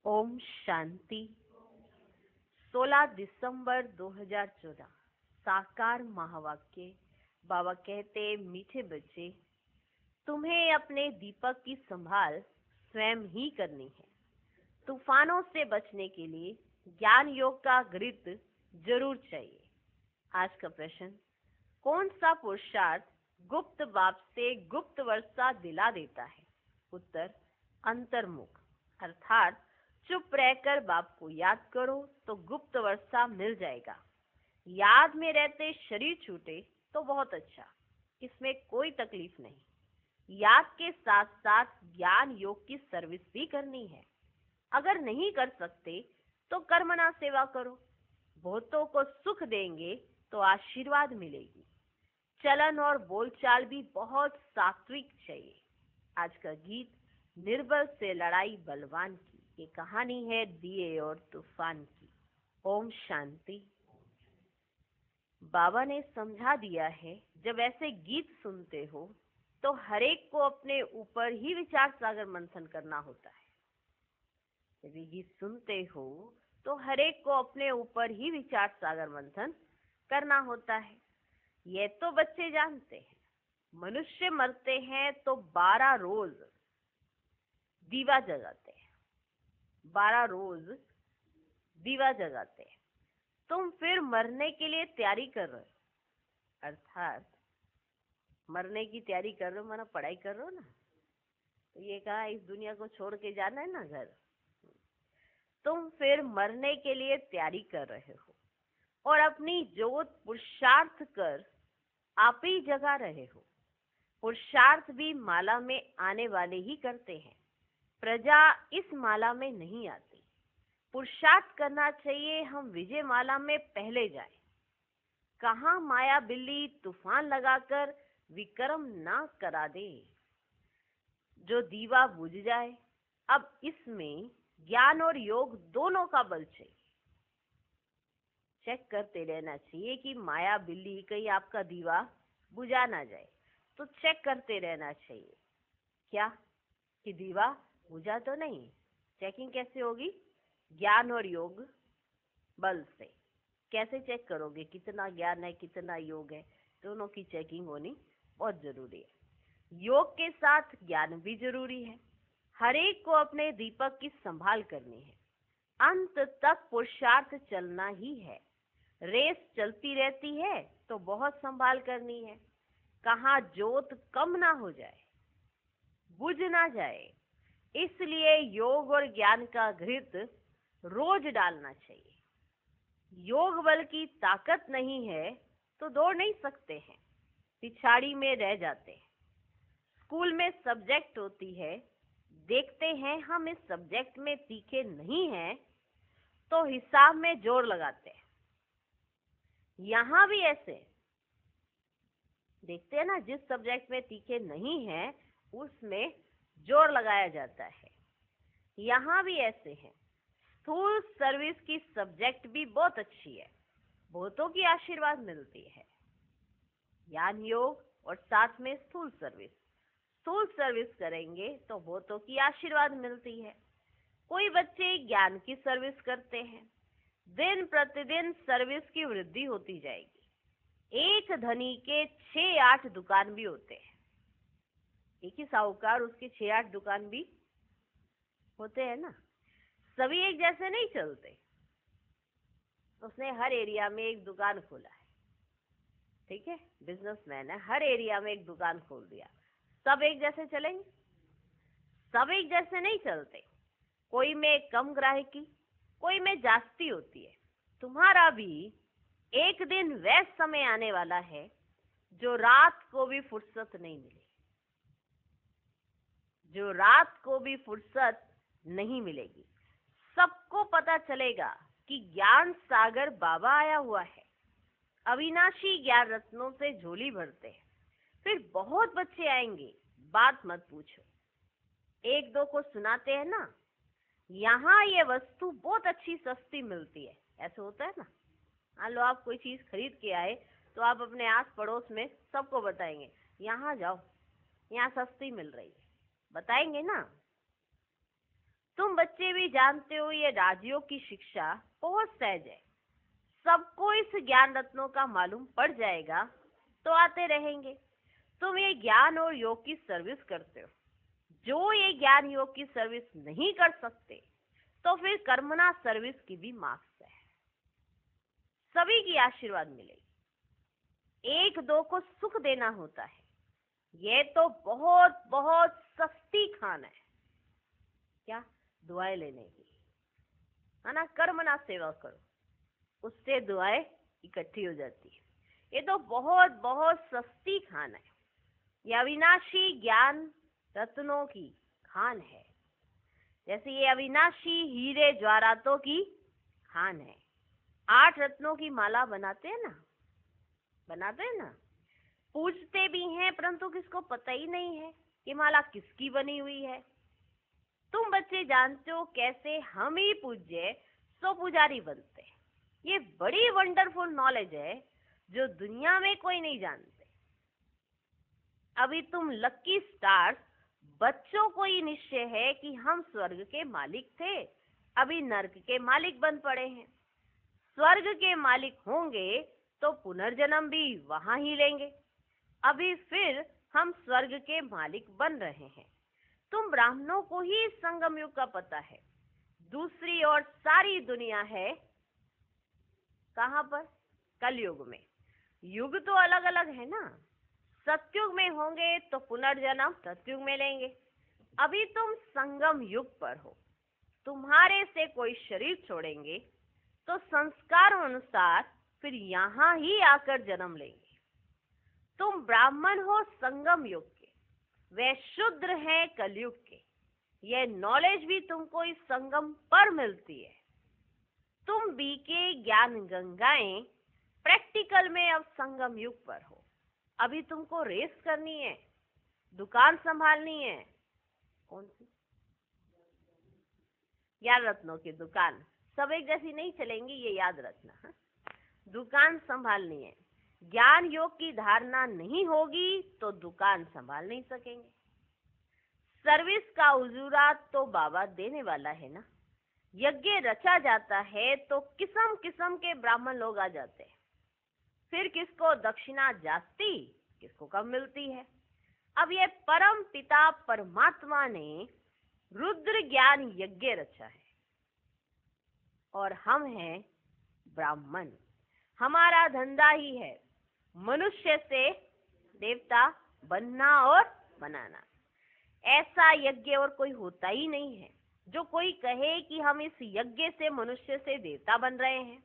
ओम शांति। 16 दिसंबर 2014 साकार महावाक्य। बाबा कहते, मीठे बच्चे, तुम्हें अपने दीपक की संभाल स्वयं ही करनी है। तूफानों से बचने के लिए ज्ञान योग का घृत जरूर चाहिए। आज का प्रश्न, कौन सा पुरुषार्थ गुप्त बाप से गुप्त वर्षा दिला देता है? उत्तर, अंतर्मुख, अर्थात चुप रहकर बाप को याद करो तो गुप्त वर्षा मिल जाएगा। याद में रहते शरीर छूटे तो बहुत अच्छा, इसमें कोई तकलीफ नहीं। याद के साथ साथ ज्ञान योग की सर्विस भी करनी है। अगर नहीं कर सकते तो कर्मणा सेवा करो। बहुतों को सुख देंगे तो आशीर्वाद मिलेगी। चलन और बोलचाल भी बहुत सात्विक चाहिए। आज का गीत, निर्बल से लड़ाई बलवान की। ये कहानी है दिए और तूफान की। ओम शांति। बाबा ने समझा दिया है, जब ऐसे गीत सुनते हो तो हरेक को अपने ऊपर ही विचार सागर मंथन करना होता है। जब ये गीत सुनते हो तो हरेक को अपने ऊपर ही विचार सागर मंथन करना होता है। ये तो बच्चे जानते हैं। मनुष्य मरते हैं तो 12 रोज दीवा जगाते हैं। 12 रोज दीवा जगाते हैं। तुम फिर मरने के लिए तैयारी कर रहे हो, अर्थात मरने की तैयारी कर रहे हो, माना पढ़ाई कर रहे हो ना। तो ये कहा, इस दुनिया को छोड़ के जाना है ना घर। तुम फिर मरने के लिए तैयारी कर रहे हो और अपनी जोत पुरुषार्थ कर आप ही जगा रहे हो। पुरुषार्थ भी माला में आने वाले ही करते हैं, प्रजा इस माला में नहीं आती। पुरुषार्थ करना चाहिए हम विजय माला में पहले जाए। कहाँ माया बिल्ली तूफान लगाकर विक्रम ना करा दे। जो दीवा बुझ जाए। अब इसमें ज्ञान और योग दोनों का बल चाहिए। चेक करते रहना चाहिए कि माया बिल्ली कहीं आपका दीवा बुझा ना जाए। तो चेक करते रहना चाहिए क्या कि दीवा बुझा तो नहीं। चेकिंग कैसे होगी? ज्ञान और योग बल से। कैसे चेक करोगे कितना ज्ञान है कितना योग है? दोनों की चेकिंग होनी बहुत जरूरी है। योग के साथ ज्ञान भी जरूरी है। हर एक को अपने दीपक की संभाल करनी है। अंत तक पुरुषार्थ चलना ही है। रेस चलती रहती है तो बहुत संभाल करनी है। कहाँ जोत कम ना हो जाए, बुझ ना जाए। इसलिए योग और ज्ञान का घृत रोज डालना चाहिए। योग बल की ताकत नहीं है तो दौड़ नहीं सकते हैं, पिछाड़ी में रह जाते हैं। स्कूल में सब्जेक्ट होती है, देखते हैं हम इस सब्जेक्ट में तीखे नहीं हैं तो हिसाब में जोर लगाते हैं। यहाँ भी ऐसे देखते हैं ना, जिस सब्जेक्ट में तीखे नहीं हैं उसमें जोर लगाया जाता है। यहाँ भी ऐसे हैं। स्थूल सर्विस की सब्जेक्ट भी बहुत अच्छी है, बहुतों की आशीर्वाद मिलती है। ज्ञान योग और साथ में स्थूल सर्विस। स्थूल सर्विस करेंगे तो बहुतों की आशीर्वाद मिलती है। कोई बच्चे ज्ञान की सर्विस करते हैं, दिन प्रतिदिन सर्विस की वृद्धि होती जाएगी। एक धनी के 6-8 दुकान भी होते हैं। एक ही साहूकार, उसके 6-8 दुकान भी होते हैं ना। सभी एक जैसे नहीं चलते। उसने हर एरिया में एक दुकान खोला है, ठीक है, बिजनेसमैन है, हर एरिया में एक दुकान खोल दिया। सब एक जैसे चलेंगे? सब एक जैसे नहीं चलते। कोई में कम ग्राहकी, कोई में जास्ती होती है। तुम्हारा भी एक दिन वह समय आने वाला है जो रात को भी फुर्सत नहीं मिले, जो रात को भी फुर्सत नहीं मिलेगी। सबको पता चलेगा कि ज्ञान सागर बाबा आया हुआ है। अविनाशी ज्ञान रत्नों से झोली भरते हैं। फिर बहुत बच्चे आएंगे, बात मत पूछो। एक दो को सुनाते हैं ना, यहाँ ये वस्तु बहुत अच्छी सस्ती मिलती है, ऐसे होता है ना। मान लो आप कोई चीज खरीद के आए तो आप अपने आस पड़ोस में सबको बताएंगे, यहाँ जाओ, यहाँ सस्ती मिल रही है, बताएंगे ना। तुम बच्चे भी जानते हो ये राजयोग की शिक्षा बहुत सहज है। सबको इस ज्ञान रत्नों का मालूम पड़ जाएगा तो आते रहेंगे। तुम ये ज्ञान और योग की सर्विस करते हो। जो ये ज्ञान योग की सर्विस नहीं कर सकते तो फिर कर्मणा सर्विस की भी मार्क्स है। सभी की आशीर्वाद मिलेगी। एक दो को सुख देना होता है, ये तो बहुत बहुत सस्ती खान है। क्या? दुआएं लेने की, है ना। कर्मणा सेवा करो, उससे दुआएं इकट्ठी हो जाती है। ये तो बहुत बहुत सस्ती खान है। ये अविनाशी ज्ञान रत्नों की खान है। जैसे ये अविनाशी हीरे जवाहरातों की खान है। 8 रत्नों की माला बनाते हैं ना, पूजते भी हैं, परंतु किसको पता ही नहीं है कि माला किसकी बनी हुई है। तुम बच्चे जानते हो कैसे हम ही पूज्य सो पुजारी बनते हैं। ये बड़ी वंडरफुल नॉलेज है जो दुनिया में कोई नहीं जानते। अभी तुम लकी स्टार्स बच्चों को ही निश्चय है कि हम स्वर्ग के मालिक थे, अभी नर्क के मालिक बन पड़े हैं। स्वर्ग के मालिक होंगे तो पुनर्जन्म भी वहां ही लेंगे। अभी फिर हम स्वर्ग के मालिक बन रहे हैं। तुम ब्राह्मणों को ही संगम युग का पता है। दूसरी ओर सारी दुनिया है कहां पर? कलयुग में। युग तो अलग अलग है ना। सतयुग में होंगे तो पुनर्जन्म सतयुग में लेंगे। अभी तुम संगम युग पर हो। तुम्हारे से कोई शरीर छोड़ेंगे तो संस्कार अनुसार फिर यहाँ ही आकर जन्म लेंगे। तुम ब्राह्मण हो संगम युग के, वे शूद्र हैं कलयुग के। यह नॉलेज भी तुमको इस संगम पर मिलती है। तुम बीके ज्ञान गंगाएं प्रैक्टिकल में अब संगम युग पर हो। अभी तुमको रेस करनी है, दुकान संभालनी है। कौन सी? ज्ञान रत्नों की दुकान। सब एक जैसी नहीं चलेंगी, ये याद रखना। दुकान संभालनी है। ज्ञान योग की धारणा नहीं होगी तो दुकान संभाल नहीं सकेंगे। सर्विस का उजूरा तो बाबा देने वाला है ना। यज्ञ रचा जाता है तो किस्म किस्म के ब्राह्मण लोग आ जाते हैं। फिर किसको दक्षिणा जास्ती, किसको कम मिलती है। अब ये परम पिता परमात्मा ने रुद्र ज्ञान यज्ञ रचा है और हम हैं ब्राह्मण। हमारा धंधा ही है मनुष्य से देवता बनना और बनाना। ऐसा यज्ञ और कोई होता ही नहीं है। जो कोई कहे कि हम इस यज्ञ से मनुष्य से देवता बन रहे हैं,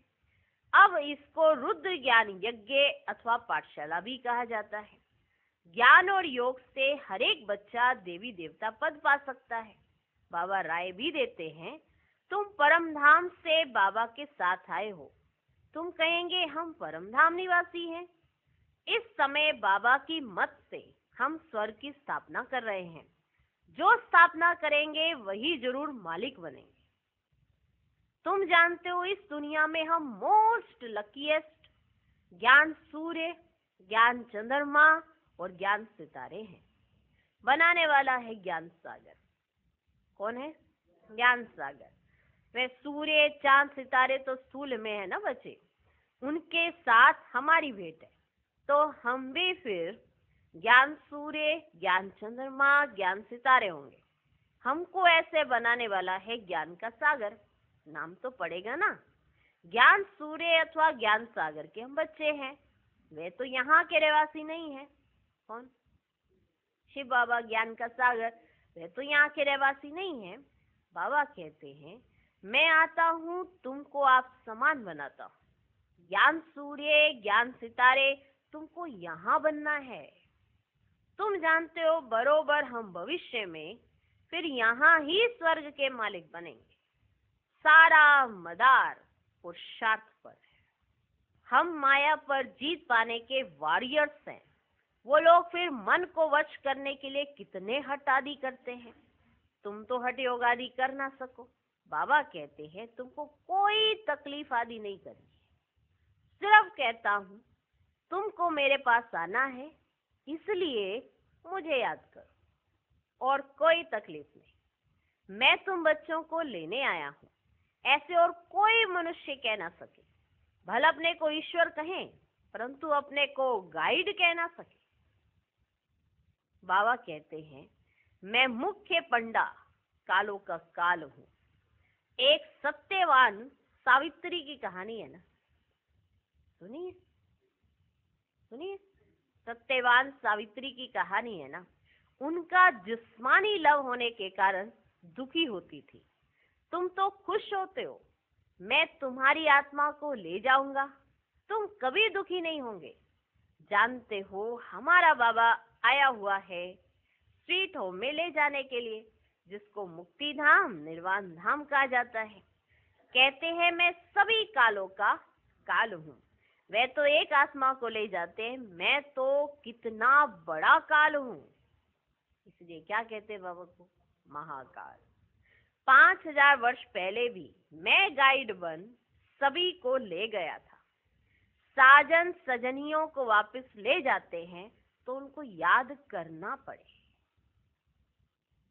अब इसको रुद्र ज्ञान यज्ञ अथवा पाठशाला भी कहा जाता है। ज्ञान और योग से हर एक बच्चा देवी देवता पद पा सकता है। बाबा राय भी देते हैं, तुम परम धाम से बाबा के साथ आए हो। तुम कहेंगे हम परम धाम निवासी हैं। इस समय बाबा की मत से हम स्वर्ग की स्थापना कर रहे हैं। जो स्थापना करेंगे वही जरूर मालिक बनेंगे। तुम जानते हो इस दुनिया में हम मोस्ट लकीएस्ट ज्ञान सूर्य, ज्ञान चंद्रमा और ज्ञान सितारे हैं। बनाने वाला है ज्ञान सागर। कौन है? ज्ञान सागर। वे सूर्य चांद सितारे तो स्थूल में है ना बच्चे, उनके साथ हमारी भेंट है। तो हम भी फिर ज्ञान सूर्य, ज्ञान चंद्रमा, ज्ञान सितारे होंगे। हमको ऐसे बनाने वाला है ज्ञान का सागर। नाम तो पड़ेगा ना। ज्ञान सूर्य अथवा ज्ञान सागर के हम बच्चे हैं। वे तो यहाँ के रहवासी नहीं है। कौन? शिव बाबा ज्ञान का सागर, वे तो यहाँ के रहवासी नहीं है। बाबा कहते हैं मैं आता हूँ तुमको आप समान बनाता हूँ। ज्ञान सूर्य, ज्ञान सितारे, तुमको यहाँ बनना है। तुम जानते हो बरोबर हम भविष्य में फिर यहाँ ही स्वर्ग के मालिक बनेंगे। सारा मदार पुरुषार्थ पर है। हम माया पर जीत पाने के वॉरियर्स हैं। वो लोग फिर मन को वश करने के लिए कितने हठ आदि करते हैं। तुम तो हठ योग आदि कर ना सको। बाबा कहते हैं तुमको कोई तकलीफ आदि नहीं करनी है। सिर्फ कहता हूँ तुमको मेरे पास आना है, इसलिए मुझे याद करो, और कोई तकलीफ नहीं। मैं तुम बच्चों को लेने आया हूँ, ऐसे और कोई मनुष्य कह ना सके। भले अपने को ईश्वर कहें, परंतु अपने को गाइड कह ना सके। बाबा कहते हैं, मैं मुख्य पंडा कालों का काल हूँ। एक सत्यवान सावित्री की कहानी है ना, सुनिए सुनिए। सत्यवान सावित्री की कहानी है ना। उनका जिस्मानी लव होने के कारण दुखी होती थी। तुम तो खुश होते हो, मैं तुम्हारी आत्मा को ले जाऊंगा, तुम कभी दुखी नहीं होंगे। जानते हो, हमारा बाबा आया हुआ है स्वीट होम में ले जाने के लिए, जिसको मुक्ति धाम, निर्वाण धाम कहा जाता है। कहते हैं मैं सभी कालों का काल हूँ। वे तो एक आत्मा को ले जाते हैं, मैं तो कितना बड़ा काल हूँ। इसलिए क्या कहते हैं बाबा को? महाकाल। 5000 वर्ष पहले भी मैं गाइड बन सभी को ले गया था। साजन सजनियों को वापस ले जाते हैं तो उनको याद करना पड़े।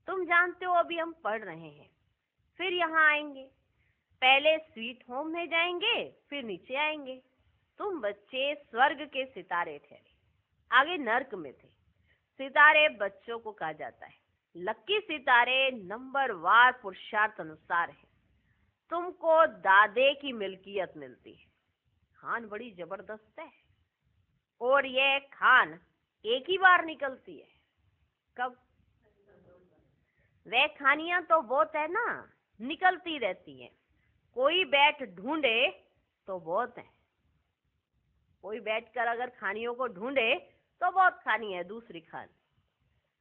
तुम जानते हो, अभी हम पढ़ रहे हैं, फिर यहाँ आएंगे, पहले स्वीट होम में जाएंगे, फिर नीचे आएंगे। तुम बच्चे स्वर्ग के सितारे ठहरे, आगे नर्क में थे। सितारे बच्चों को कहा जाता है। लक्की सितारे नंबर वार पुरुषार्थ अनुसार है। तुमको दादे की मिल्कियत मिलती है। खान बड़ी जबरदस्त है, और यह खान एक ही बार निकलती है। कब? वह खानियां तो बहुत है ना, निकलती रहती हैं। कोई बैठ ढूंढे तो बहुत है। कोई बैठकर अगर खानियों को ढूंढे तो बहुत खानी है दूसरी खान।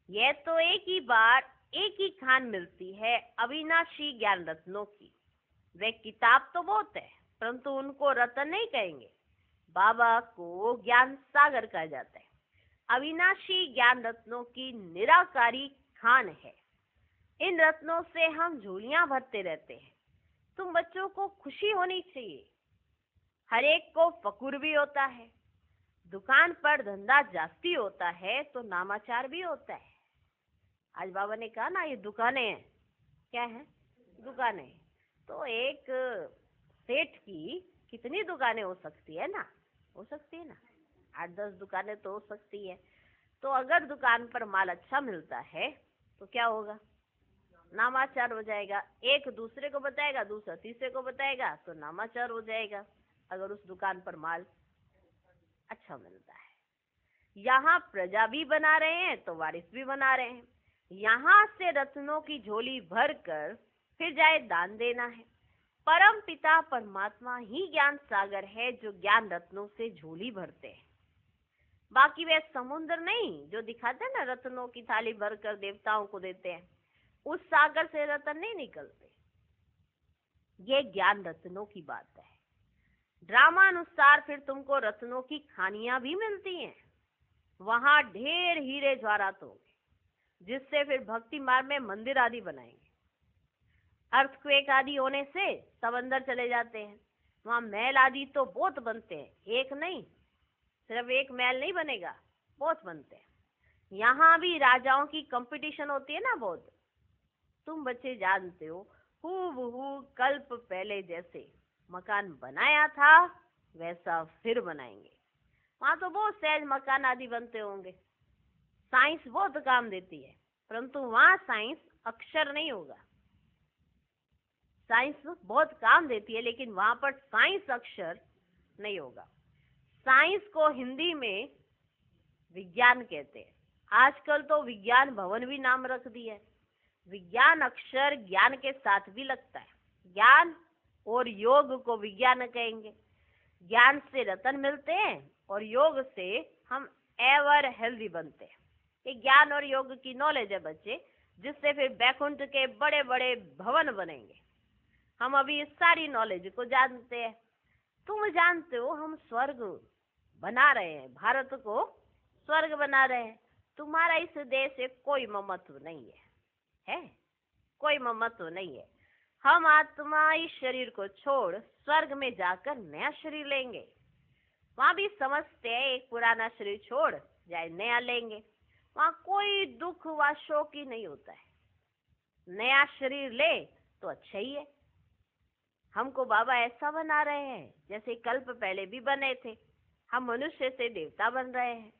यह तो एक ही बार एक ही खान मिलती है, अविनाशी ज्ञान रत्नों की। वे किताब तो बहुत है, परंतु उनको रत्न नहीं कहेंगे। बाबा को ज्ञान सागर कहा जाता है। अविनाशी ज्ञान रत्नों की निराकारी खान है। इन रत्नों से हम झोलियां भरते रहते हैं। तुम बच्चों को खुशी होनी चाहिए। हर एक को फकुर भी होता है। दुकान पर धंधा जास्ती होता है तो नामाचार भी होता है। आज बाबा ने कहा ना, ये दुकानें हैं। क्या है? दुकानें। तो एक सेठ की कितनी दुकानें हो सकती है ना? हो सकती है ना, 8-10 दुकानें तो हो सकती है। तो अगर दुकान पर माल अच्छा मिलता है तो क्या होगा? नामाचार हो जाएगा। एक दूसरे को बताएगा, दूसरा तीसरे को बताएगा, तो नामाचार हो जाएगा। अगर उस दुकान पर माल अच्छा मिलता है। यहाँ प्रजा भी बना रहे हैं तो वारिस भी बना रहे हैं। यहाँ से रत्नों की झोली भरकर फिर जाए दान देना है। परम पिता परमात्मा ही ज्ञान सागर है, जो ज्ञान रत्नों से झोली भरते हैं। बाकी वे समुद्र नहीं जो दिखाते हैं ना, रत्नों की थाली भरकर देवताओं को देते हैं, उस सागर से रत्न नहीं निकलते। ये ज्ञान रत्नों की बात है। ड्रामा अनुसार फिर तुमको रत्नों की खानियां भी मिलती हैं। वहां ढेर हीरे ज्वारात होंगे, जिससे फिर भक्ति मार्ग में मंदिर आदि बनाएंगे। अर्थक्वेक आदि होने से सब अंदर चले जाते हैं। वहां महल आदि तो बहुत बनते हैं, एक नहीं, सिर्फ एक महल नहीं बनेगा, बहुत बनते हैं। यहाँ भी राजाओं की कंपटीशन होती है ना बहुत। तुम बच्चे जानते हो, हूबहू कल्प पहले जैसे मकान बनाया था वैसा फिर बनाएंगे। वहां तो बहुत सहज मकान आदि बनते होंगे। साइंस बहुत काम देती है, परंतु वहां साइंस अक्षर नहीं होगा। साइंस बहुत काम देती है, लेकिन वहां पर साइंस अक्षर नहीं होगा। साइंस को हिंदी में विज्ञान कहते हैं। आजकल तो विज्ञान भवन भी नाम रख दिया है। विज्ञान अक्षर ज्ञान के साथ भी लगता है। ज्ञान और योग को विज्ञान कहेंगे। ज्ञान से रतन मिलते हैं और योग से हम एवर हेल्दी बनते हैं। ये ज्ञान और योग की नॉलेज है बच्चे, जिससे फिर बैकुंठ के बड़े बड़े भवन बनेंगे। हम अभी इस सारी नॉलेज को जानते हैं। तुम जानते हो, हम स्वर्ग बना रहे हैं, भारत को स्वर्ग बना रहे हैं। तुम्हारा इस देश से कोई ममत्व नहीं है, कोई ममत्व नहीं है। हम आत्मा इस शरीर को छोड़ स्वर्ग में जाकर नया शरीर लेंगे। वहां भी समझते हैं, एक पुराना शरीर छोड़ जाए नया लेंगे। वहां कोई दुख व शोक ही नहीं होता है। नया शरीर ले तो अच्छा ही है। हमको बाबा ऐसा बना रहे हैं जैसे कल्प पहले भी बने थे। हम मनुष्य से देवता बन रहे हैं।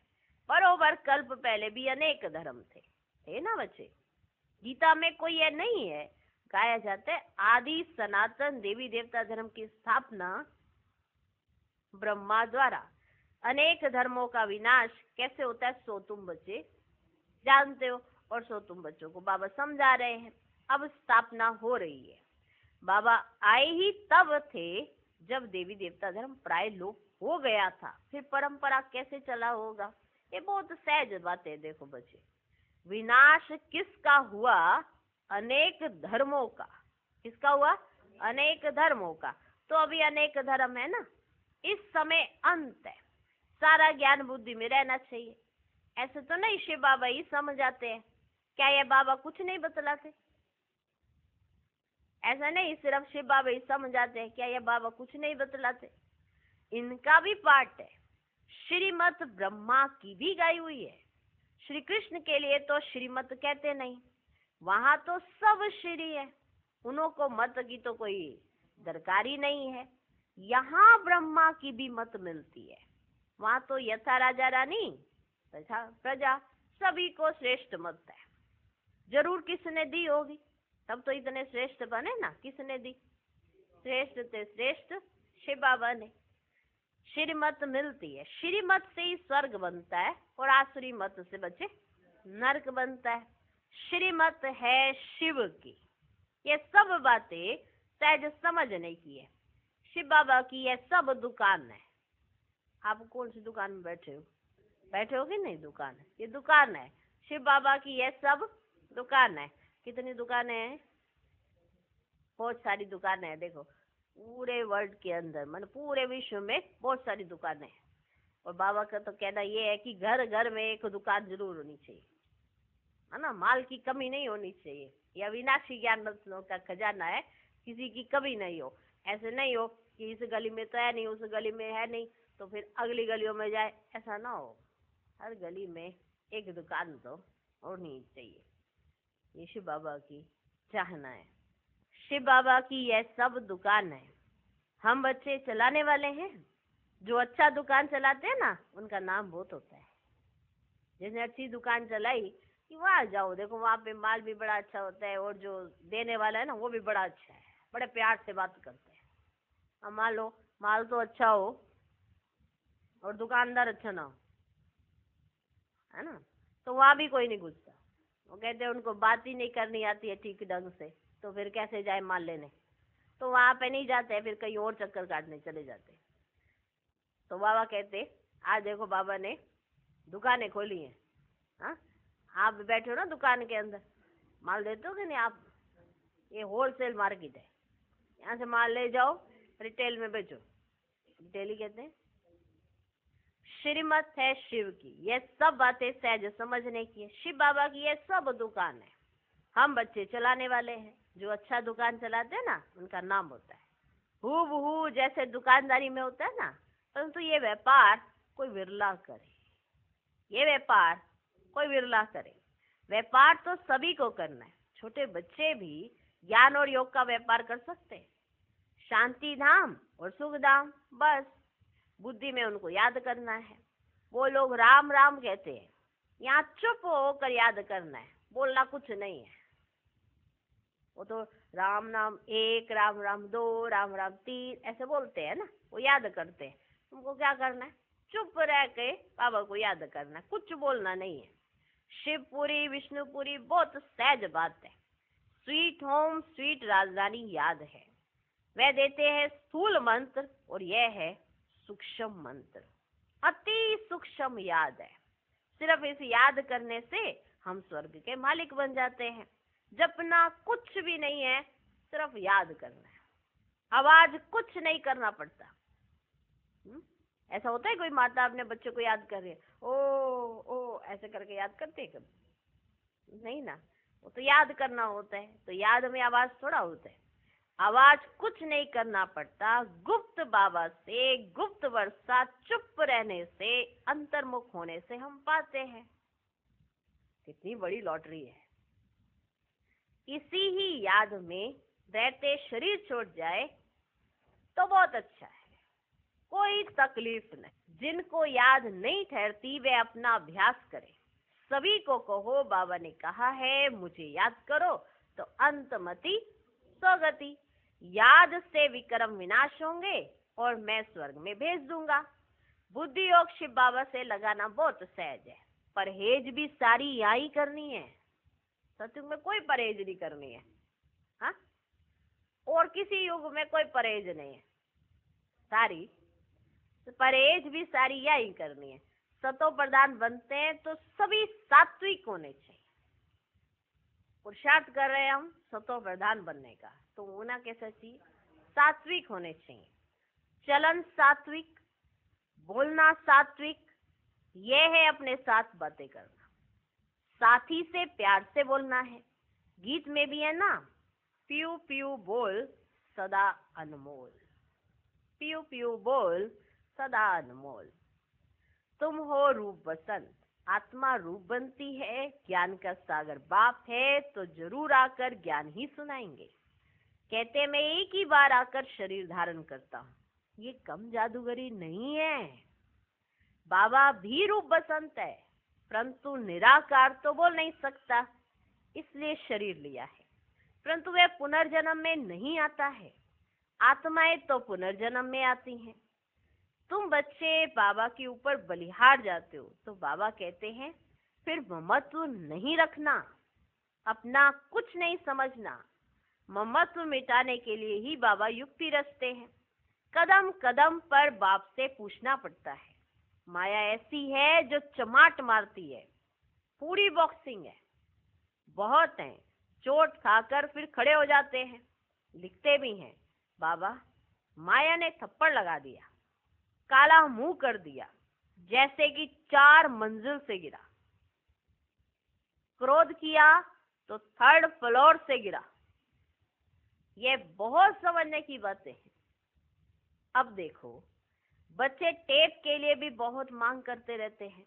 बरोबर कल्प पहले भी अनेक धर्म थे ना बच्चे। गीता में कोई ये नहीं है, गाया जाता है आदि सनातन देवी देवता धर्म की स्थापना ब्रह्मा द्वारा। अनेक धर्मों का विनाश कैसे होता है सो तुम बच्चे जानते हो, और सो तुम बच्चों को बाबा समझा रहे हैं। अब स्थापना हो रही है। बाबा आए ही तब थे जब देवी देवता धर्म प्राय लोप हो गया था, फिर परंपरा कैसे चला होगा। ये बहुत सहज बात है। देखो बच्चे, विनाश किसका हुआ? अनेक धर्मों का। किसका हुआ? अनेक धर्मों का। तो अभी अनेक धर्म है ना, इस समय अंत है। सारा ज्ञान बुद्धि में रहना चाहिए। ऐसे तो नहीं शिव बाबा ही समझ आते हैं। क्या ये बाबा कुछ नहीं बतलाते? ऐसा नहीं सिर्फ शिव बाबा ही समझ आते हैं। क्या ये बाबा कुछ नहीं बतलाते? इनका भी पार्ट है। श्रीमत ब्रह्मा की भी गाई हुई है। श्री कृष्ण के लिए तो श्रीमत कहते नहीं, वहां तो सब श्री है। उन्हों को मत की तो कोई दरकार ही नहीं है। यहाँ ब्रह्मा की भी मत मिलती है। वहां तो यथा राजा रानी तथा प्रजा, सभी को श्रेष्ठ मत है। जरूर किसने दी होगी, तब तो इतने श्रेष्ठ बने ना। किसने दी? श्रेष्ठ थे श्रेष्ठ शिव बाबा ने। श्रीमत मिलती है। श्रीमत से ही स्वर्ग बनता है और आसुरी मत से बच्चे नरक बनता है। श्रीमत है शिव की। ये सब बातें सहज समझने की है। शिव बाबा की ये सब दुकान है। आप कौन सी दुकान में बैठे हो? बैठे हो कि नहीं? दुकान है, ये दुकान है शिव बाबा की। ये सब दुकान है। कितनी दुकानें हैं? बहुत सारी दुकानें हैं। देखो पूरे वर्ल्ड के अंदर, मतलब पूरे विश्व में बहुत सारी दुकानें हैं। और बाबा का तो कहना ये है कि घर घर में एक दुकान जरूर होनी चाहिए, है ना। माल की कमी नहीं होनी चाहिए। यह अविनाशी ज्ञान रत्नों का खजाना है, किसी की कमी नहीं हो। ऐसे नहीं हो कि इस गली में तो है नहीं, उस गली में है नहीं, तो फिर अगली गलियों में जाए, ऐसा ना हो। हर गली में एक दुकान तो होनी चाहिए। ये शिव बाबा की चाहना है। शिव बाबा की यह सब दुकान है। हम बच्चे चलाने वाले हैं। जो अच्छा दुकान चलाते हैं ना, उनका नाम बहुत होता है। जिसने अच्छी दुकान चलाई कि वहाँ जाओ, देखो वहाँ पे माल भी बड़ा अच्छा होता है, और जो देने वाला है ना वो भी बड़ा अच्छा है, बड़े प्यार से बात करते हैं। अब मान लो माल तो अच्छा हो और दुकानदार अच्छा ना हो, है ना, तो वहाँ भी कोई नहीं घुसता। वो कहते हैं उनको बात ही नहीं करनी आती है ठीक ढंग से, तो फिर कैसे जाए माल लेने। तो वहाँ पे नहीं जाते, फिर कहीं और चक्कर काटने चले जाते। तो बाबा कहते आज देखो बाबा ने दुकानें खोली हैं। हाँ, आप बैठे हो ना दुकान के अंदर, माल देते हो कि नहीं आप? ये होलसेल मार्केट है। यहाँ से माल ले जाओ, रिटेल में बेचो। रिटेल ही कहते हैं। श्रीमत है शिव की। ये सब बातें सहज समझने की है। शिव बाबा की ये सब दुकान है। हम बच्चे चलाने वाले हैं। जो अच्छा दुकान चलाते हैं ना, उनका नाम होता है। हूबहू जैसे दुकानदारी में होता है ना, परंतु ये व्यापार कोई विरला करे। ये व्यापार कोई विरला करे। व्यापार तो सभी को करना है। छोटे बच्चे भी ज्ञान और योग का व्यापार कर सकते हैं। शांति धाम और सुख धाम, बस बुद्धि में उनको याद करना है। वो लोग राम राम कहते हैं, यहाँ चुप होकर याद करना है, बोलना कुछ नहीं है। वो तो राम नाम 1, राम राम 2, राम राम 3 ऐसे बोलते हैं ना, वो याद करते हैं। तुमको क्या करना है? चुप रह के बाबा को याद करना है, कुछ बोलना नहीं है। शिवपुरी विष्णुपुरी बहुत सहज बात है। स्वीट होम स्वीट राजधानी याद है। वह देते हैं स्थूल मंत्र और यह है सूक्ष्म मंत्र। अति सूक्ष्म याद है। सिर्फ इस याद करने से हम स्वर्ग के मालिक बन जाते हैं। जपना कुछ भी नहीं है, सिर्फ याद करना है। आवाज कुछ नहीं करना पड़ता। ऐसा होता है कोई माता अपने बच्चे को याद कर रही है, ओ ऐसे करके याद करते है कभी? नहीं ना, वो तो याद करना होता है। तो याद में आवाज थोड़ा होता है। आवाज कुछ नहीं करना पड़ता। गुप्त बाबा से गुप्त वर्षा चुप रहने से, अंतर्मुख होने से हम पाते हैं। कितनी बड़ी लॉटरी है। इसी ही याद में रहते शरीर छूट जाए तो बहुत अच्छा है, कोई तकलीफ नहीं। जिनको याद नहीं ठहरती वे अपना अभ्यास करें। सभी को कहो बाबा ने कहा है मुझे याद करो तो अंतमति स्वगति। याद से विक्रम विनाश होंगे और मैं स्वर्ग में भेज दूंगा। बुद्धि योग शिव बाबा से लगाना बहुत सहज है। परहेज भी सारी यहाँ ही करनी है। सत्युग में कोई परहेज नहीं करनी है, हाँ? और किसी युग में कोई परहेज नहीं है। सारी परहेज भी सारी यही करनी है। सतो प्रधान बनते हैं तो सभी सात्विक होने चाहिए। पुरुषार्थ कर रहे हैं हम सतो प्रधान बनने का, तो होना कैसा चाहिए? सात्विक होने चाहिए। चलन सात्विक, बोलना सात्विक, यह है अपने साथ बातें करना। साथी से प्यार से बोलना है। गीत में भी है ना, पीयू पीयू बोल सदा अनमोल। पीयू पीयू बोल सदा अनमोल। तुम हो रूप बसंत, आत्मा रूप बनती है। ज्ञान का सागर बाप है तो जरूर आकर ज्ञान ही सुनाएंगे। कहते मैं एक ही बार आकर शरीर धारण करता हूँ, ये कम जादूगरी नहीं है। बाबा भी रूप बसंत है, परंतु निराकार तो बोल नहीं सकता, इसलिए शरीर लिया है। परंतु वह पुनर्जन्म में नहीं आता है। आत्माएं तो पुनर्जन्म में आती हैं। तुम बच्चे बाबा के ऊपर बलिहार जाते हो तो बाबा कहते हैं फिर ममत्व नहीं रखना, अपना कुछ नहीं समझना। ममत्व मिटाने के लिए ही बाबा युक्ति रचते हैं। कदम कदम पर बाप से पूछना पड़ता है। माया ऐसी है जो चमाट मारती है, पूरी बॉक्सिंग है। बहुत हैं चोट खाकर फिर खड़े हो जाते हैं, लिखते भी हैं बाबा माया ने थप्पड़ लगा दिया, काला मुंह कर दिया, जैसे कि 4 मंजिल से गिरा। क्रोध किया तो 3rd फ्लोर से गिरा। ये बहुत समझने की बातें हैं। अब देखो बच्चे टेप के लिए भी बहुत मांग करते रहते हैं।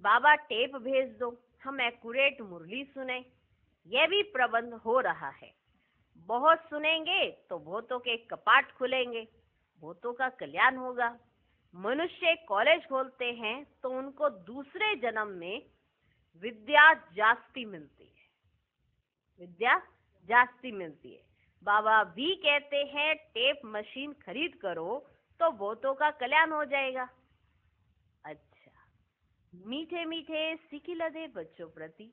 बाबा टेप भेज दो, हम एक्यूरेट मुरली सुने। यह भी प्रबंध हो रहा है। बहुत सुनेंगे तो भूतों के कपाट खुलेंगे, भूतों का कल्याण होगा। मनुष्य कॉलेज खोलते हैं तो उनको दूसरे जन्म में विद्या जास्ती मिलती है, विद्या जास्ती मिलती है। बाबा भी कहते हैं टेप मशीन खरीद करो तो भूतों का कल्याण हो जाएगा। अच्छा, मीठे मीठे सिखी लदे बच्चों प्रति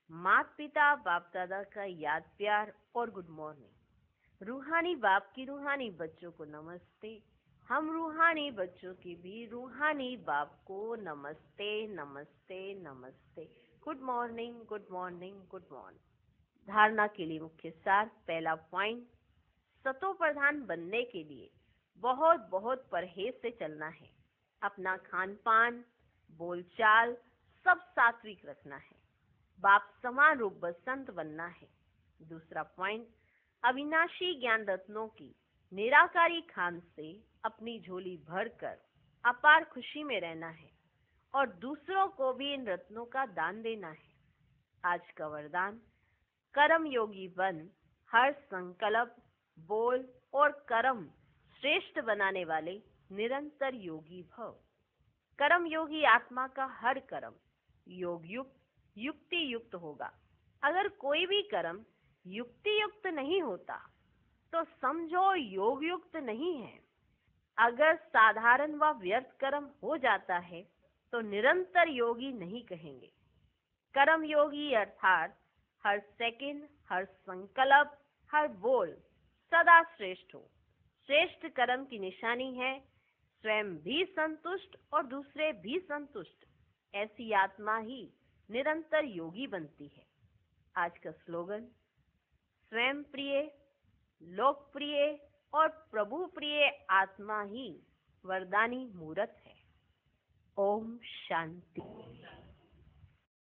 माता पिता बाप दादा का याद प्यार और गुड मॉर्निंग। रूहानी बाप की रूहानी बच्चों को नमस्ते। हम रूहानी बच्चों की भी रूहानी बाप को नमस्ते नमस्ते नमस्ते। Good morning good morning good morning. धारणा के लिए मुख्य सार। पहला पॉइंट, सतो प्रधान बनने के लिए बहुत बहुत परहेज से चलना है। अपना खान पान बोलचाल सब सात्विक रखना है। बाप समान रूप बसंत बनना है। दूसरा पॉइंट, अविनाशी ज्ञान रत्नों की निराकारी खान से अपनी झोली भरकर अपार खुशी में रहना है और दूसरों को भी इन रत्नों का दान देना है। आज का वरदान, कर्म योगी बन, हर संकल्प बोल और कर्म श्रेष्ठ बनाने वाले निरंतर योगी भव। कर्म योगी आत्मा का हर कर्म योग युक्त युक्ति युक्त होगा। अगर कोई भी कर्म युक्ति युक्त नहीं होता तो समझो योग युक्त नहीं है। अगर साधारण व व्यर्थ कर्म हो जाता है तो निरंतर योगी नहीं कहेंगे। कर्म योगी अर्थात हर सेकंड, हर संकल्प, हर बोल सदा श्रेष्ठ हो। श्रेष्ठ कर्म की निशानी है स्वयं भी संतुष्ट और दूसरे भी संतुष्ट। ऐसी आत्मा ही निरंतर योगी बनती है। आज का स्लोगन, स्वयं प्रिय, लोकप्रिय और प्रभु प्रिय आत्मा ही वरदानी मूर्त है। ओम शांति।